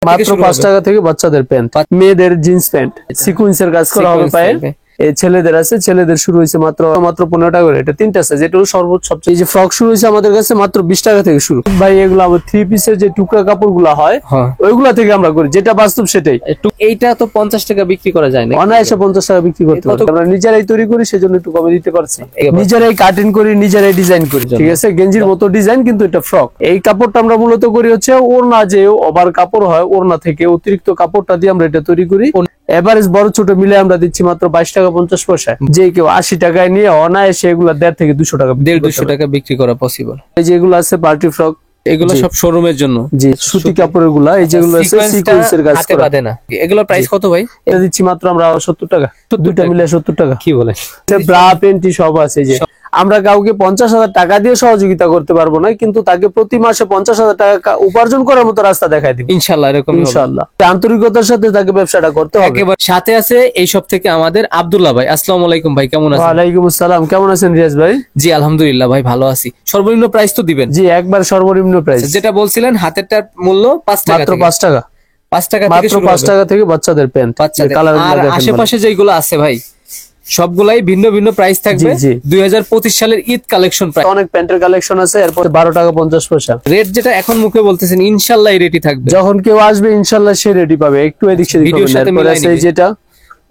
মাত্র 5 টাকা থেকে বাচ্চাদের প্যান্ট, মেয়েদের জিন্স প্যান্ট সিকোয়েন্সের কাজ করা হবে পায়ে। এই ছেলেদের আছে, ছেলেদের শুরু হয়েছে মাত্র 15 টাকা করে। এটা 3টা সাইজ, এটা হলো সর্বোচ্চ সবচেয়ে। যে ফ্রক শুরু হয়েছে আমাদের কাছে মাত্র 20 টাকা থেকে শুরু। ভাই এগুলো আবার 3 পিসের যে টুকরা কাপড়গুলো হয় ওইগুলা থেকে আমরা করি, যেটা বাস্তব সেটাই। এইটা তো 50 টাকা বিক্রি করা যায় না, অনায়াসে 50 টাকা বিক্রি করতে পারি। আমরা নিজেরাই তৈরি করি, সেজন্য একটু কমে দিতে পারছি। নিজেরাই কাটিং করি, নিজেরাই ডিজাইন করি, ঠিক আছে। গেঞ্জির মতো ডিজাইন, কিন্তু এটা ফ্রক। এই কাপড়টা আমরা মূলত করি হচ্ছে ওড়না, যে ওভার কাপড় হয় ওড়না থেকে অতিরিক্ত কাপড়টা দিয়ে আমরা এটা তৈরি করি। এভারেজ বড় ছোট মিলে আমরা দিচ্ছি মাত্র 22 টাকা 50 পয়সা। যে কেউ 80 টাকায় নিয়ে অনায়াসে এগুলা 1.5 থেকে 200 টাকা 150 টাকা বিক্রি করা পসিবল। এই যেগুলো আছে পার্টি ফ্রক, এগুলো সব শোরুমের জন্য। জি, সুতি কাপড়ের গুলা। এই যেগুলো আছে সিকোয়েন্সের কাজ হাতে বাঁধে না। এগুলোর প্রাইস কত ভাই? এটা দিচ্ছি মাত্র আমরা 70 টাকা, দুইটা মিলে 70 টাকা। কি বলেন? ব্রা পেন্টি সব আছে। যে আমরা কাউকে 50,000 টাকা দিয়ে সহযোগিতা করতে পারবো না, কিন্তু তাকে প্রতি মাসে 50,000 টাকা উপার্জন করার মতো রাস্তা দেখাই দিব ইনশাআল্লাহ। এরকম ইনশাআল্লাহ আন্তরিকতার সাথে তাকে ব্যবসাটা করতে হবে। একেবারে সাথে আছে এই সব থেকে আমাদের আব্দুল্লাহ ভাই। আসসালামু আলাইকুম ভাই, কেমন আছেন? ওয়ালাইকুম আসসালাম, কেমন আছেন রিয়াজ ভাই? জি আলহামদুলিল্লাহ ভাই, ভালো আছি। সর্বনিম্ন প্রাইস তো দিবেন? জি, একবার সর্বনিম্ন প্রাইস। যেটা বলছিলেন হাতেরটার মূল্য 5 টাকা, মাত্র 5 টাকা। 5 টাকা থেকে মাত্র 5 টাকা থেকে বাচ্চাদের প্যান্ট। আর আশেপাশে যেগুলো আছে ভাই সবগুলাই ভিন্ন ভিন্ন প্রাইস থাকবে। 2025 সালের ঈদ কালেকশন প্রাইস। অনেক প্যান্টের কালেকশন আছে। এরপর 12 টাকা 50 পয়সা রেট, যেটা এখন মুখে বলতেছেন ইনশাআল্লাহ এই রেটই থাকবে। যখন কেউ আসবে ইনশাআল্লাহ সে রেটই পাবে। একটু এদিক সেদিক ভিডিওর সাথে মিলাই নিবে। যেটা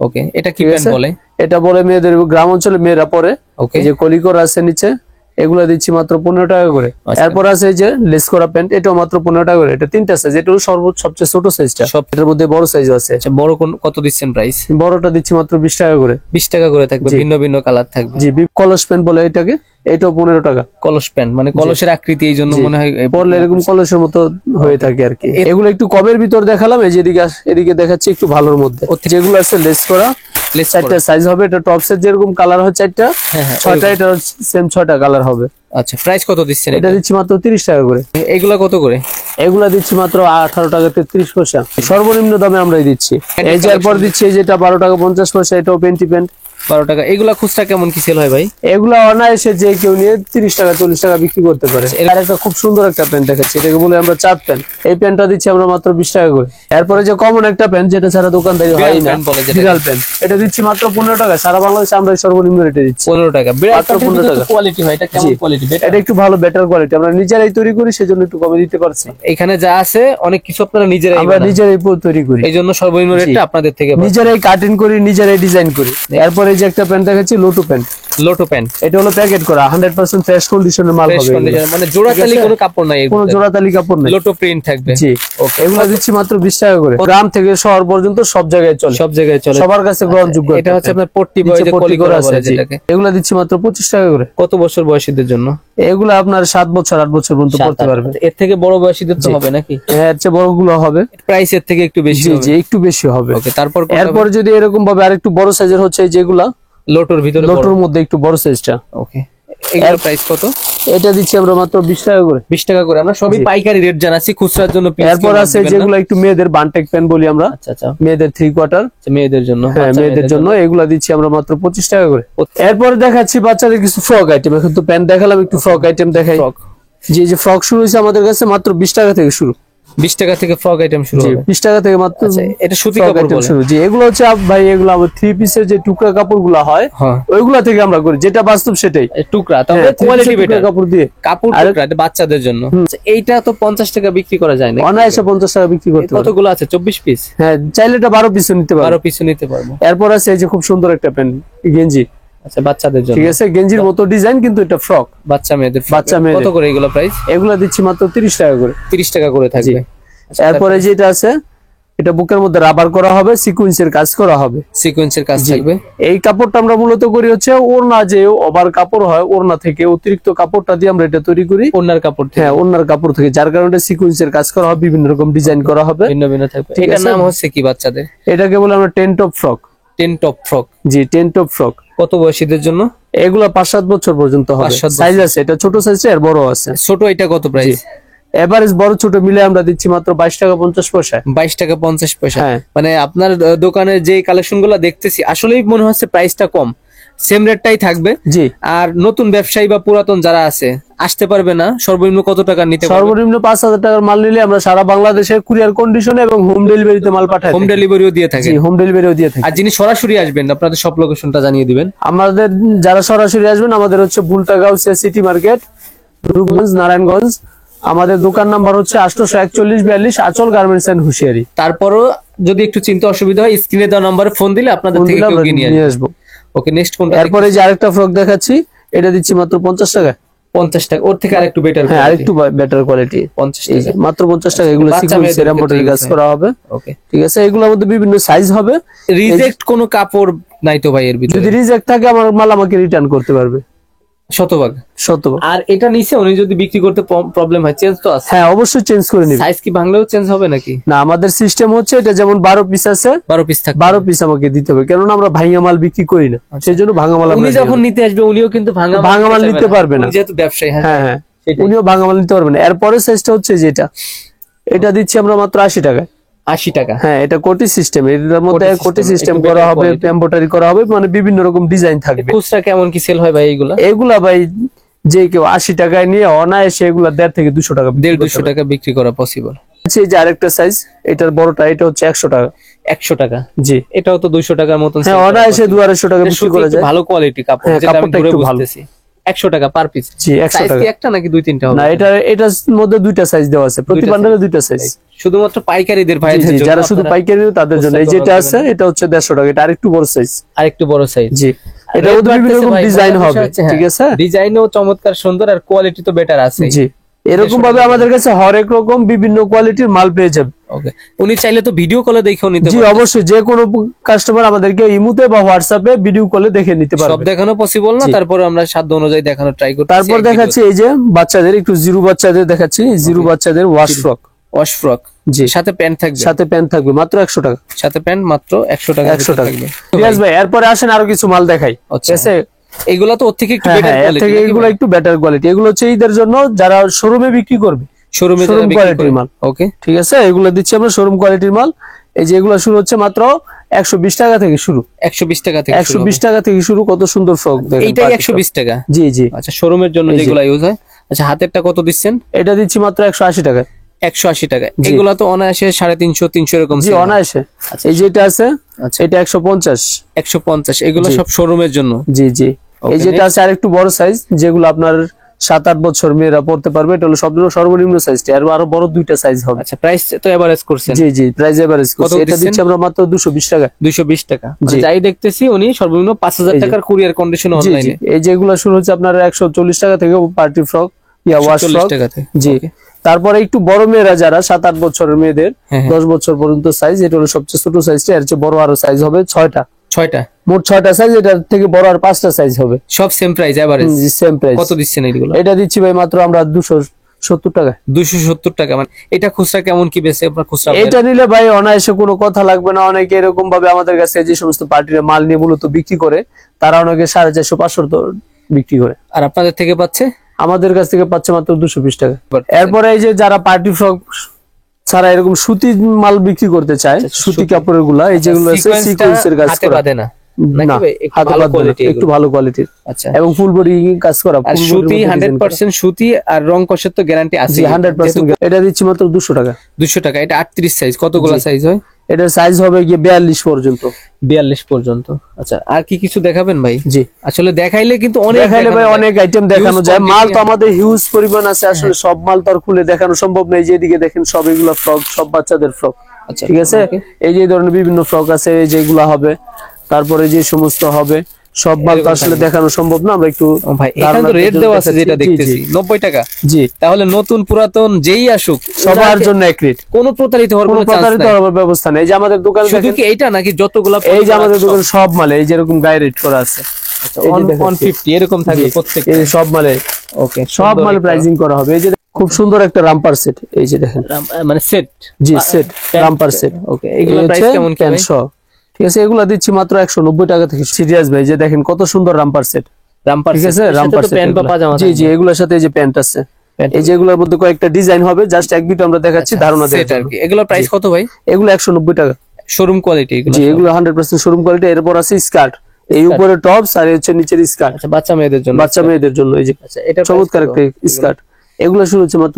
ওকে, এটা কি প্যান্ট বলে? এটা বলে মেয়েদের, গ্রাম অঞ্চলে মেয়েরা পরে। ওকে, যে কলিকর আছে নিচে, এগুলা দিচ্ছি মাত্র 15 টাকা করে। এরপর আছে এই যে লেস করা প্যান্ট, এটাও মাত্র 15 টাকা করে। এটা 3টা সাইজ, এটা হলো সর্বোচ্চ সবচেয়ে ছোট সাইজটা। এটার মধ্যে বড় সাইজ আছে। আচ্ছা, বড় কত দিচ্ছেন প্রাইস? বড়টা দিচ্ছি মাত্র 20 টাকা করে। 20 টাকা করে থাকবে, ভিন্ন ভিন্ন কালার থাকবে। জি, কলস প্যান্ট বলে এটাকে, এটাও 15 টাকা। কলস প্যান্ট মানে কলসের আকৃতি, এই জন্য মনে হয় পরলে এরকম কলসের মতো হয়ে থাকে আর কি। এগুলো একটু কমের ভিতর দেখালাম। এই যে এদিকে দেখাচ্ছি একটু ভালোর মধ্যে। যেগুলো আছে লেস করা, 4টা সাইজ হবে। এটা টপসের যেরকম কালার হয় 4টা, 6টা, এটা সেম 6টা কালার হবে। আচ্ছা, প্রাইস কত দিচ্ছেন? এটা দিচ্ছি মাত্র 30 টাকা করে। এগুলা কত করে? এগুলা দিচ্ছি মাত্র 18 টাকা 33 পয়সা। সর্বনিম্ন দামে আমরাই দিচ্ছি। এই যে এরপর দিচ্ছি যেটা 12 টাকা 50 পয়সা, এটাও পেন্টি প্যান্ট 12 টাকা। এগুলা খুচরা কেমন কি সেল হয় ভাই? এগুলা অনায়াসে যে কেউ নিয়ে 30 টাকা 40 টাকা বিক্রি করতে পারে। এর একটা খুব সুন্দর একটা প্যান্ট দেখাচ্ছি, এটাকে বলে আমরা চাপ প্যান্ট। এই প্যান্টটা দিচ্ছি আমরা মাত্র 20 টাকা করে। এরপরে যে কমন একটা প্যান্ট, যেটা সারা দোকানদারি হয় না, বিড়াল প্যান্ট, এটা দিচ্ছি মাত্র 15 টাকা। সারা বাংলাদেশে আমরা সর্বনিম্ন রেটে দিচ্ছি 15 টাকা। মাত্র 15 টাকা। কোয়ালিটি হয় এটা কেমন কোয়ালিটি? এটা একটু ভালো বেটার কোয়ালিটি। আমরা নিজেরাই তৈরি করি, সেজন্য একটু কমে দিতে পারছি। এখানে যা আছে অনেক কিছু আপনারা নিজেরাই, আমরা নিজেরাই তৈরি করি, এইজন্য সর্বনিম্ন রেটটা আপনাদের থেকে। নিজেরাই কাটিং করি, নিজেরাই ডিজাইন করি। এরপরে যে একটা প্যান্ট দেখাচ্ছি লোটো প্যান্ট। লোটো প্যান্ট, এটা হলো প্যাকেট করা 100% ফ্রেশ কন্ডিশনের মাল হবে। মানে জোড়াতালি কোনো কাপড় নাই, কোনো জোড়াতালি কাপড় নাই, লোটো প্রিন্ট থাকবে। জি, এগুলো দিচ্ছি মাত্র 20 টাকা করে। গ্রাম থেকে শহর পর্যন্ত সব জায়গায় চলে, সব জায়গায় চলে, সবার কাছে গ্রহণযোগ্য। এটা হচ্ছে আপনার পট্টি বয় যে কলি করা আছে যেটাকে। এগুলো দিচ্ছি মাত্র 25 টাকা করে। কত বছর বয়সীদের জন্য? এগুলো আপনার 7 বছর 8 বছর পর্যন্ত পড়তে পারবে। এর থেকে বড় বয়সীদের তো হবে নাকি? হ্যাঁ, এর চেয়ে বড়গুলো হবে। প্রাইস এর থেকে একটু বেশি হবে। জি, একটু বেশি হবে। ওকে, তারপর এরপর যদি এরকম ভাবে আরেকটু বড় সাইজের হচ্ছে যেগুলা লোটোর ভিতরে, লোটোর মধ্যে একটু বড় সাইজটা। ওকে, এর প্রাইস কত? এটা দিচ্ছি আমরা মাত্র 20 টাকা করে। 20 টাকা করে। আমরা সবই পাইকারি রেট জানাচ্ছি, খুচরার জন্য। এরপর আছে যেগুলো একটু মেয়েদের বানটেক প্যান্ট বলি আমরা। আচ্ছা আচ্ছা, মেয়েদের 3 কোয়ার্টার, মেয়েদের জন্য। হ্যাঁ, মেয়েদের জন্য এগুলা দিচ্ছি আমরা মাত্র 25 টাকা করে। এরপর দেখাচ্ছি বাচ্চাদের কিছু ফ্রক আইটেম। এখন তো প্যান্ট দেখালাম, একটু ফ্রক আইটেম দেখাই। যে ফ্রক শুরু হয়েছে আমাদের কাছে মাত্র 20 টাকা থেকে শুরু। 20 টাকা থেকে ফ্রক আইটেম শুরু হবে। 20 টাকা থেকে মাত্র। এটা সুতি কাপড় বলে। জি, এগুলো হচ্ছে ভাই, এগুলো আবার 3 পিসের যে টুকরা কাপড়গুলো হয় ওইগুলা থেকে আমরা করি, যেটা বাস্তব সেটাই। টুকরা, তবে কোয়ালিটি বেটার কাপড় দিয়ে কাপড় টুকরা, এটা বাচ্চাদের জন্য। এইটা তো 50 টাকা বিক্রি করা যায় না, অনায়াসে 50 টাকা বিক্রি করতে পারবে। কতগুলো আছে? 24 পিস। হ্যাঁ, চাইলে এটা 12 পিসও নিতে পারবে। 12 পিসও নিতে পারবো। এরপর আছে এই যে খুব সুন্দর একটা প্যান্ট, গেঞ্জি। আচ্ছা, বাচ্চাদের জন্য, ঠিক আছে, গেঞ্জির মতো ডিজাইন, কিন্তু এটা ফ্রক। বাচ্চা মেয়েদের। মেয়েদের কত করে এগুলো প্রাইস? এগুলো দিচ্ছি মাত্র 30 টাকা করে। 30 টাকা করে থাকবে। এরপরে যেটা আছে, এটা বুকের মধ্যে রাবার করা হবে, সিকোয়েন্সের কাজ করা হবে। সিকোয়েন্সের কাজ থাকবে। এই কাপড়টা আমরা মূলত করি হচ্ছে ওড়না, যে ওভার কাপড় হয় ওড়না থেকে অতিরিক্ত কাপড়টা দিয়ে আমরা এটা তৈরি করি। ওড়নার কাপড়, হ্যাঁ, ওড়নার কাপড় থেকে, যার কারণে সিকোয়েন্সের কাজ করা হবে, বিভিন্ন রকম ডিজাইন করা হবে, ভিন্ন ভিন্ন থাকবে। এটার নাম হচ্ছে কি বাচ্চাদের? এটাকে বলে আমরা ten top frock. 10 top frock. জি, 10 টপ ফ্রক। কত বয়সীদের জন্য? এগুলা 5-7 বছর পর্যন্ত হবে। সাইজ আছে, এটা ছোট সাইজ আর বড় আছে। ছোট, এটা কত প্রাইস? এভারেজ বড় ছোট মিলে আমরা দিচ্ছি মাত্র 22 টাকা 50 পয়সা। 22 টাকা 50 পয়সা। হ্যাঁ, মানে আপনার দোকানে যে কালেকশন গুলো দেখতেছি আসলেই মনে হচ্ছে প্রাইসটা কম, সেম রেটটাই থাকবে। জি, আর নতুন ব্যবসায়ী বা পুরাতন যারা আছে আসতে পারবে না, সর্বনিম্ন কত টাকা নিতে পারবে? সর্বনিম্ন 5,000 টাকার মাল নিলে আমরা সারা বাংলাদেশে কুরিয়ার কন্ডিশনে এবং হোম ডেলিভারিতে মাল পাঠাই। হোম ডেলিভারিও দিয়ে থাকে? জি, হোম ডেলিভারিও দিয়ে থাকি। আর যিনি সরাসরি আসবেন আপনাদের সব লোকেশনটা জানিয়ে দিবেন। আমাদের যারা সরাসরি আসবেন আমাদের হচ্ছে বুলতাগাউসিয়া সিটি মার্কেট, রূপগঞ্জ, নারায়ণগঞ্জ। আমাদের দোকান নাম্বার হচ্ছে 84142 আচল গার্মেন্টস এন্ড হুশিয়ারি। তারপরও যদি একটু চিন্তা অসুবিধা হয় স্ক্রিনে দেওয়া নাম্বারে ফোন দিলে আপনাদের থেকে কেউ নিয়ে আসবো। ওকে, নেক্সট কোনটা? এরপরে যে আরেকটা ফ্রক দেখাচ্ছি, এটা দিচ্ছি মাত্র 50 টাকা। 50 টাকা? ওর থেকে আরেকটু বেটার? হ্যাঁ, আরেকটু বেটার কোয়ালিটি। 50 টাকা মাত্র 50 টাকা। এগুলো সিকোয়েন্স এমব্রয়ডারি কাজ করা হবে। ওকে, ঠিক আছে। এগুলোর মধ্যে বিভিন্ন সাইজ হবে। রিজেক্ট কোনো কাপড় নাই তো ভাই এর ভিতরে? যদি রিজেক্ট থাকে আমার মাল আমাকে রিটার্ন করতে পারবে শতভাগ। আর এটা নিচে উনি যদি বিক্রি করতে প্রবলেম হয়, চেঞ্জ তো আছে? হ্যাঁ, অবশ্যই চেঞ্জ করে নিবে। সাইজ কি ভাঙলেও চেঞ্জ হবে নাকি? না, আমাদের সিস্টেম হচ্ছে এটা যেমন 12 পিস আছে, 12 পিস থাকে, 12 পিস আমাকে দিতে হবে, কেননা আমরা ভাঙা মাল বিক্রি করি না। সেই জন্য ভাঙা মাল উনি যখন নিতে আসবে উনিও কিন্তু ভাঙা মাল নিতে পারবে না, যেহেতু ব্যবসায়ী। হ্যাঁ হ্যাঁ, উনিও ভাঙা মাল নিতে পারবে না। এরপরে সাইজটা হচ্ছে যেটা, এটা দিচ্ছি আমরা মাত্র 80 টাকা। 80 টাকা? হ্যাঁ, এটা কোটি সিস্টেম। এটার মধ্যে কোটি সিস্টেম করা হবে, এমব্রয়ডারি করা হবে, মানে বিভিন্ন রকম ডিজাইন থাকবে। খুচরা কেমন কি সেল হয় ভাই এগুলা? এগুলা ভাই যে কেউ 80 টাকায় নিয়ে অনায়াসে এগুলা 1.5 থেকে 200 টাকা, 150-200 টাকা বিক্রি করা পসিবল। এই যে আরেকটা সাইজ, এটার বড়টা, এটা হচ্ছে 100 টাকা। 100 টাকা? জি। এটাও তো 200 টাকার মতন। হ্যাঁ, অনায়াসে 200-250 টাকা বিক্রি করা যায়। ভালো কোয়ালিটি কাপড়, যেটা আমি ধরে বুঝতেছি। 100 টাকা পার পিস? জি, 100 টাকা। একটা নাকি 2-3টা হবে? না, এটার মধ্যে দুইটা সাইজ দেওয়া আছে, প্রতি বান্ডেলে দুইটা সাইজ। শুধুমাত্র পাইকারিদের ভাইদের জন্য, যারা শুধু পাইকারি তাদের জন্য। এই যেটা আছে এটা হচ্ছে 150 টাকা, এটা আরেকটু বড় সাইজ। আরেকটু বড় সাইজ? জি। এটা বিভিন্ন রকম ডিজাইন হবে, ঠিক আছে। ডিজাইনও চমৎকার সুন্দর, আর কোয়ালিটি তো বেটার আছে। জি, এরকম ভাবে আমাদের কাছে হরেক রকম বিভিন্ন কোয়ালিটির মাল পেয়ে যাবে। ওকে, উনি চাইলে তো ভিডিও কলে দেখেও নিতে পারবে? জি, অবশ্যই। যে কোনো কাস্টমার আমাদেরকে ইমুতে বা হোয়াটসঅ্যাপে ভিডিও কলে দেখে নিতে পারবে। সব দেখানো পসিবল না, তারপর আমরা সাধ্য অনুযায়ী দেখানো ট্রাই করব। তারপর দেখাচ্ছি এই যে বাচ্চাদের, একটু জিরো বাচ্চাদের দেখাচ্ছি। জিরো বাচ্চাদের ওয়াশ ফ্রক। Wash frock? জি। সাথে প্যান্ট থাকবে? সাথে প্যান্ট থাকবে, মাত্র 100 টাকা। সাথে প্যান্ট মাত্র 100 টাকা? 100 টাকা। রিয়াজ ভাই, এরপরে আসেন আরো কিছু মাল দেখাই। ঠিক আছে। এগুলো তো ওর থেকে একটু বেটার কোয়ালিটি? এগুলো একটু বেটার কোয়ালিটি। এগুলো হচ্ছে ঈদের জন্য যারা শোরুমে বিক্রি করবে, শোরুমে কোয়ালিটির মাল। ওকে, ঠিক আছে। এগুলো দিচ্ছি আমরা শোরুম কোয়ালিটির মাল। এই যে এগুলো শুরু হচ্ছে মাত্র 120 টাকা থেকে শুরু। 120 টাকা থেকে? 120 টাকা থেকে শুরু। কত সুন্দর ফ্রক দেখেন। এইটাই 120 টাকা? জি জি। আচ্ছা, শোরুমের জন্য যেগুলো ইউজ হয়। আচ্ছা, হাতেরটা কত দিচ্ছেন? এটা দিচ্ছি মাত্র 180 টাকা। 180 টাকা? এগুলা তো অনায়াসে 350-300 এরকম? জি, অনায়াসে। এই যেটা আছে এটা 150। 150? এগুলো সব শোরুমের জন্য? জি জি। এই যেটা আছে আরেকটু বড় সাইজ, যেগুলো আপনার 7-8 বছর মেয়েরা পড়তে পারবে। এটা হলো সর্বনিম্ন সাইজটা, আর আরো বড় দুইটা সাইজ হবে। আচ্ছা, প্রাইস তো এভারেজ করছেন? জি জি, প্রাইস এভারেজ করছি। এটা দিচ্ছি আমরা মাত্র 220 টাকা। 220 টাকা? যাই দেখতেছি উনি সর্বনিম্ন 5000 টাকার কুরিয়ার কন্ডিশন অনলাইনে। এই যেগুলো শুরু হচ্ছে আপনার 140 টাকা থেকে পার্টি ফ্রক ইয়া ওয়াশ ফ্রক। জি। তারপরে একটু বড় মেয়েরা যারা 7-8 বছরের মেয়েদের 10 বছর পর্যন্ত সাইজ, এটা হলো সবচেয়ে ছোট সাইজটা। এর চেয়ে বড় আরো সাইজ হবে 6টা। মোট 6টা সাইজ। এটার থেকে বড় আর 5টা সাইজ হবে। সব সেম প্রাইস এভারেজ? জি, সেম প্রাইস। কত দিচ্ছেন এগুলো? এটা দিচ্ছি ভাই মাত্র আমরা 270 টাকা। 270 টাকা? মানে এটা খুচরা কেমন কি বেচে আপনার? খুচরা এটা নিলে ভাই অনায়াসে কোনো কথা লাগবে না। অনেকে এরকম ভাবে আমাদের কাছে যে সমস্ত পার্টির মাল নিয়ে মূলত বিক্রি করে, তারা অনেকে 450-500 বিক্রি করে। আর আপনাদের থেকে পাচ্ছে? আমাদের কাছ থেকে পাচ্ছে মাত্র 220 টাকা। এরপরে এই যে যারা পার্টি ফ্রক ছাড়া এরকম সুতি মাল বিক্রি করতে চায়, সুতি কাপড়ের গুলা, এই যেগুলো আছে সিকোয়েন্সের কাজ করা, না একটু ভালো কোয়ালিটির। আচ্ছা, এবং ফুল বডি কাজ করা, সুতি 100% সুতি, আর রং কষের তো গ্যারান্টি আছে? 100%। এটা দিচ্ছি মাত্র 200 টাকা। 200 টাকা? এটা 38 সাইজ? কতগুলো সাইজ হয়? এটার সাইজ হবে গিয়ে 42 পর্যন্ত। 42 পর্যন্ত? আচ্ছা, আর কি কিছু দেখাবেন ভাই? জি, আসলে দেখাইলে কিন্তু অনেক আইটেম দেখানো যায়। মাল তো আমাদের হিউজ পরিমাণ আছে, আসলে সব মাল তো আর খুলে দেখানো সম্ভব নয়। যেদিকে দেখেন সব এগুলো ফ্রক, সব বাচ্চাদের ফ্রক। আচ্ছা, ঠিক আছে। এই যে ধরনের বিভিন্ন ফ্রক আছে, যেগুলা হবে, তারপরে যে সমস্ত হবে, সব মাল তো আসলে দেখানো সম্ভব না। আমরা একটু ভাই, এখানে তো রেট দেওয়া আছে যেটা দেখতেছি 90 টাকা। জি। তাহলে নতুন পুরাতন যেই আসুক সবার জন্য এক রেট, কোনো প্রতারিত হওয়ার কোনো ব্যবস্থা নেই। এই যে আমাদের দোকানে শুধু কি এইটা নাকি যতগুলা? এই যে আমাদের দোকানে সব মালে এই যেরকম গায়ে রেট করা আছে, 150 এরকম থাকবে প্রত্যেক? এই সব মালে। ওকে, সব মালে প্রাইসিং করা হবে। এই যে খুব সুন্দর একটা রামপার সেট, এই যে দেখেন, মানে সেট? জি, সেট রামপার সেট। ওকে, এগুলা প্রাইস কেমন কি? ঠিক আছে। এগুলা দিচ্ছি মাত্র 190 টাকা থেকে। সিরিয়াস ভাই, যে দেখেন কত সুন্দর রামপার সেট। ঠিক আছে, রামপার সেট। প্যান্ট বা পাজামা? জি জি, এগুলোর সাথে এই যে প্যান্ট আছে। এই যে এগুলোর মধ্যে কয়েকটা ডিজাইন হবে, জাস্ট এক দুটো আমরা দেখাচ্ছি ধারণা দেওয়ার জন্য। এগুলোর প্রাইস কত ভাই? এগুলো 190 টাকা। Showroom quality? জি, এগুলো 100% শোরুম কোয়ালিটি। এরপর আছে স্কার্ট, এই উপরে টপস আর এই হচ্ছে নিচের স্কার্ট। আচ্ছা, বাচ্চা মেয়েদের জন্য, বাচ্চা মেয়েদের জন্য এই যে আচ্ছা এটা চমৎকার একটা স্কার্ট। এগুলো শুরু হচ্ছে মাত্র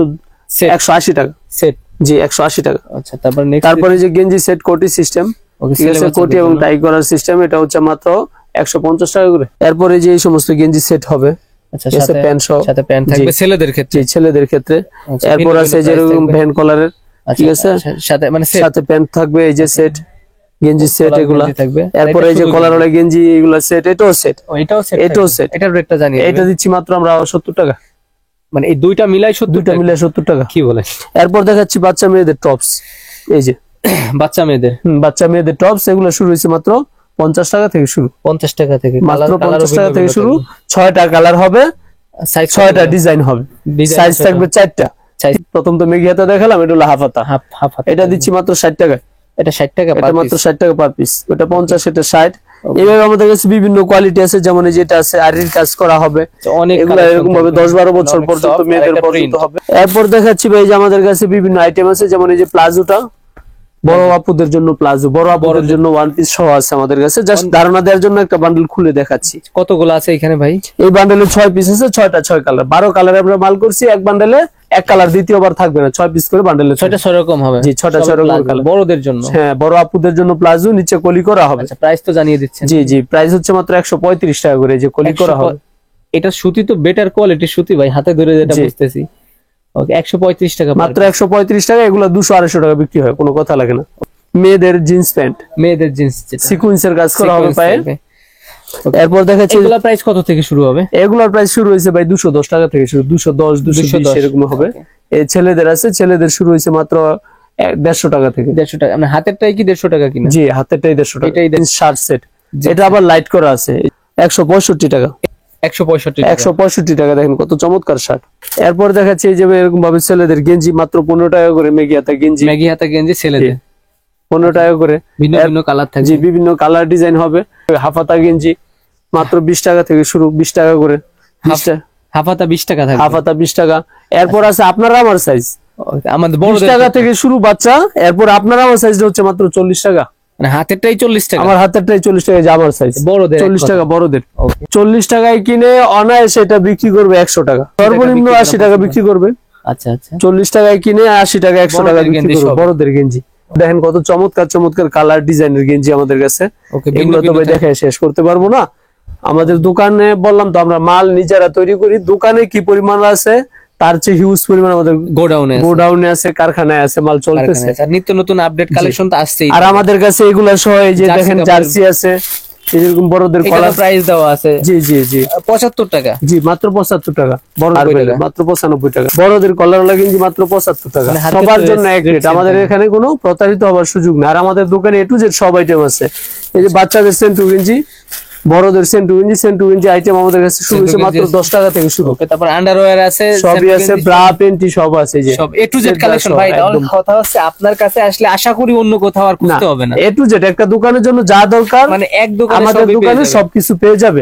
180 টাকা সেট। জি 180 টাকা। আচ্ছা তারপরে নেক্সট, তারপরে যে গেঞ্জি সেট কোটি সিস্টেম, ঠিক আছে, কোটি এবং টাই করার সিস্টেম, এটা হচ্ছে মাত্র 150 টাকা করে। এরপরে যে এই সমস্ত গেঞ্জি সেট হবে, আচ্ছা সাথে প্যান্ট সহ, সাথে প্যান্ট থাকবে ছেলেদের ক্ষেত্রে, জি ছেলেদের ক্ষেত্রে। এরপর আছে যেরকম ভ্যান কলারের, ঠিক আছে, সাথে মানে সাথে প্যান্ট থাকবে, এই যে সেট গেঞ্জি সেট এগুলা থাকবে। এরপরে এই যে কলারওয়ালা গেঞ্জি এগুলা সেট, এটাও সেট, এটাও সেট, এটাও সেট। এটার রেটটা জানিয়ে এটা দিচ্ছি মাত্র আমরা 70 টাকা, মানে এই দুইটা মিলাই 70 দুইটা মিলে 70 টাকা। কি বলে? এরপর দেখাচ্ছি বাচ্চা মেয়েদের টপস, এই যে বাচ্চা মেয়েদের, বাচ্চা মেয়েদের টপস, এগুলো শুরু হয়েছে মাত্র 50 টাকা থেকে শুরু, 50 টাকা থেকে, মাত্র 50 টাকা থেকে শুরু। 6টা কালার হবে, সাইজ 6টা ডিজাইন হবে, সাইজ থাকবে 4টা। প্রথম তো মেঘি হাতা দেখালাম, এটা হলো হাফ হাতা, এটা দিচ্ছি মাত্র 60 টাকা। এটা 60 টাকা এটা মাত্র 60 টাকা পার পিস, ওটা 50, এটা 60। এইভাবে আমাদের কাছে বিভিন্ন কোয়ালিটি আছে, যেমন এই যেটা আছে আরির কাজ করা হবে, অনেক এগুলো এরকম ভাবে 10-12 বছর পর্যন্ত মেয়েদের পর্যন্ত হবে। এরপর দেখাচ্ছি ভাই যে আমাদের কাছে বিভিন্ন আইটেম আছে, যেমন এই যে প্লাজোটা, বড় আপুদের জন্য প্লাজো, বড় আপুদের জন্য ওয়ান পিস সহ আছে আমাদের কাছে। জাস্ট ধারণা দেওয়ার জন্য একটা বান্ডেল খুলে দেখাচ্ছি। কতগুলো আছে এখানে ভাই? এই বান্ডেলে 6 পিস আছে, 6টা 6 কালার, 12 কালার আমরা মাল করছি। এক বান্ডেলে এক কালার দ্বিতীয়বার থাকবে না, 6 পিস করে বান্ডেলে 6টা 6 রকম হবে। জি 6টা 6 রকম কালার বড়দের জন্য, হ্যাঁ বড় আপুদের জন্য প্লাজো, নিচে কলি করা হবে। আচ্ছা প্রাইস তো জানিয়ে দিচ্ছেন। জি জি প্রাইস হচ্ছে মাত্র 135 টাকা করে, যে কলি করা হবে। এটা সুতি তো বেটার কোয়ালিটির সুতি ভাই, হাতে ধরে যেটা বুঝতেছি। ওকে 135 টাকা, মাত্র 135 টাকা। এগুলো 200-250 টাকা বিক্রি হয়, কোনো কথা লাগে না। মেয়েদের জিন্স প্যান্ট, মেয়েদের জিন্স সিকোয়েন্সের কাজ করা হবে পায়ে। এরপর দেখাচ্ছি এগুলা প্রাইস কত থেকে শুরু হবে? এগুলোর প্রাইস শুরু হয়েছে ভাই 210 টাকা থেকে শুরু, 210 220 এরকম হবে। এই ছেলেদের আছে, ছেলেদের শুরু হয়েছে মাত্র 150 টাকা থেকে। 150 টাকা, মানে হাতেরটাই কি 150 টাকা কিনা? জি হাতেরটাই 150 টাকা। এটাই শার্ট সেট, এটা আবার লাইট করা আছে, 165 টাকা। 165 টাকা, দেখেন কত চমৎকার শার্ট। এরপর দেখাচ্ছি এই যে এরকম ভাবে ছেলেদের গেঞ্জি, মাত্র 15 টাকা করে মেঘি হাতা গেঞ্জি, মেঘি হাতা গেঞ্জি ছেলেদের 15 টাকা করে। ভিন্ন ভিন্ন কালার থাকবে, জি বিভিন্ন কালার ডিজাইন হবে। হাফাতা গেঞ্জি মাত্র 20 টাকা থেকে শুরু, 20 টাকা করে। হাফাতা 20 টাকা থাকবে, হাফাতা 20 টাকা। এরপর আছে আপনারা আমার সাইজ, আমাদের 20 টাকা থেকে শুরু বাচ্চা। এরপর আপনারা আমার সাইজটা হচ্ছে মাত্র 40 টাকা, মানে হাতেরটাই 40 টাকা, আমার হাতেরটাই 40 টাকা, যে আমার সাইজ বড়দের 40 টাকা বড়দের। 40 টাকায় কিনে অনায়াসে এটা বিক্রি করবে 100 টাকা, সর্বনিম্ন 80 টাকা বিক্রি করবে। আচ্ছা আচ্ছা 40 টাকায় কিনে 80 টাকা 100 টাকা বিক্রি করবে বড়দের গেঞ্জি। দেখেন কত চমৎকার চমৎকার কালার ডিজাইনের গেঞ্জি আমাদের কাছে, এগুলো তো ভাই দেখে শেষ করতে পারবো না। আমাদের দোকানে বললাম তো আমরা মাল নিজেরা তৈরি করি, দোকানে কি পরিমাণ আছে তার চেয়ে হিউজ পরিমাণ আমাদের গোডাউনে আছে, কারখানায় আছে, মাল চলতেছে। নিত্য নতুন আপডেট কালেকশন তো আসছেই। আর আমাদের কাছে এগুলা সহ এই যে দেখেন জার্সি আছে, এরকম বড়দের কলার প্রাইস দেওয়া আছে। জি জি জি 75 টাকা, জি মাত্র 75 টাকা। বড়দের মাত্র 95 টাকা, বড়দের কলারওয়ালা গেঞ্জি মাত্র 75 টাকা। সবার জন্য এক রেট, আমাদের এখানে কোনো প্রতারিত হওয়ার সুযোগ না। আর আমাদের দোকানে এ টু জেড সব আইটেম আছে। এই যে বাচ্চাদের সেন্টু গেঞ্জি, বড়দের সেন্টু গেঞ্জি আইটেম আমাদের কাছে শুরু হচ্ছে মাত্র 10 টাকা থেকে শুরু। তারপর আন্ডারওয়্যার আছে, সবই আছে, ব্রা পেন্টি সব আছে, যে সব এ টু জেড কালেকশন ভাই। কথা হচ্ছে আপনার কাছে আসলে আশা করি অন্য কোথাও আর খুঁজতে হবে না। এ টু জেড একটা দোকানের জন্য যা দরকার মানে এক দোকানে আমাদের দোকানে সবকিছু পেয়ে যাবে।